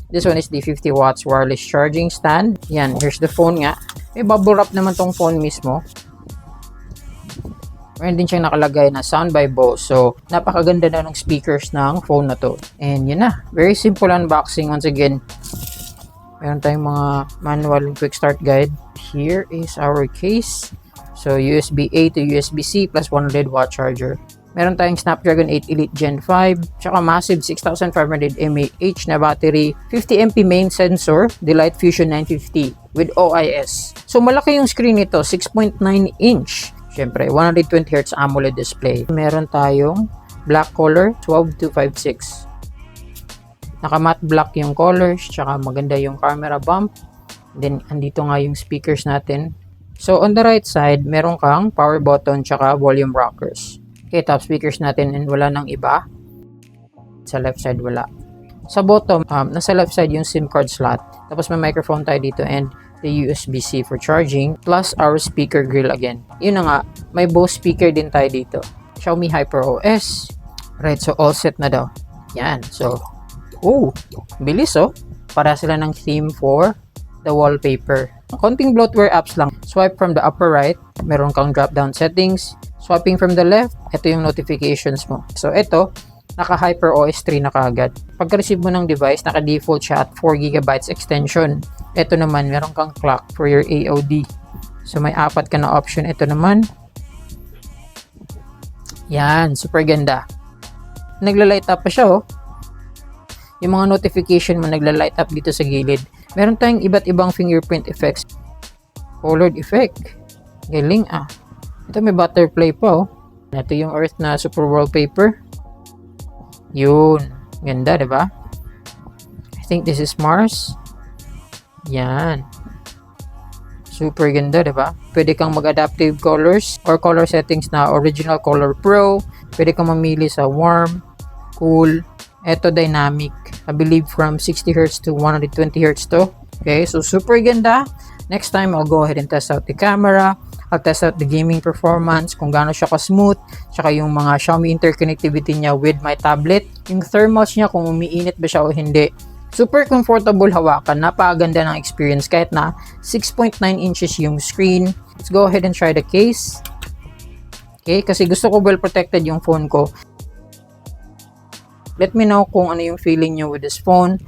This one is the 50 watts wireless charging stand. Yan, here's the phone nga. May bubble wrap naman tong phone mismo. Meron din siyang nakalagay na sound by Bose. So, napakaganda na ng speakers ng phone na to. And yun na. Very simple unboxing. Once again, meron tayong mga manual and quick start guide. Here is our case. So, USB-A to USB-C plus 100 watt charger. Meron tayong Snapdragon 8 Elite Gen 5, tsaka massive 6500 mAh na battery, 50 MP main sensor, Delight Fusion 950 with OIS. So malaki yung screen nito, 6.9 inch. Syempre, 120Hz AMOLED display. Meron tayong black color, 12256. Naka-matte black yung colors, tsaka maganda yung camera bump. Then, andito nga yung speakers natin. So, on the right side, meron kang power button tsaka volume rockers. Okay, top speakers natin and wala nang iba. Sa left side, wala. Sa bottom, nasa left side yung SIM card slot. Tapos may microphone tayo dito and the USB-C for charging. Plus our speaker grill again. Yun na nga, may Bose speaker din tayo dito. Xiaomi HyperOS. Right, so all set na daw. Yan, so, bilis oh. Para sila ng theme for the wallpaper. Konting bloatware apps lang. Swipe from the upper right, meron kang drop-down settings. Swiping from the left, ito yung notifications mo. So, ito, naka-HyperOS 3 na kaagad. Pagka-receive mo ng device, naka-default siya at 4GB extension. Ito naman, meron kang clock for your AOD. So, may 4 ka na option. Ito naman. Yan, super ganda. Nagla-light up pa siya, oh. Yung mga notification mo, nagla-light up dito sa gilid. Meron tayong iba't ibang fingerprint effects. Colored effect. Galing, ah. Ito may butterfly pa, oh. Ito yung Earth na super wallpaper. Yun. Ganda, diba? I think this is Mars. Yan. Super ganda, diba? Pwede kang mag-adaptive colors or color settings na Original Color Pro. Pwede kang mamili sa warm, cool. Ito dynamic. I believe from 60Hz to 120Hz to. Okay, so super ganda. Next time, I'll go ahead and test out the camera. I'll test out the gaming performance, kung gaano siya ka-smooth, tsaka yung mga Xiaomi interconnectivity niya with my tablet. Yung thermals niya, kung umiinit ba siya o hindi. Super comfortable hawakan, napakaganda ng experience kahit na 6.9 inches yung screen. Let's go ahead and try the case. Okay, kasi gusto ko well protected yung phone ko. Let me know kung ano yung feeling nyo with this phone.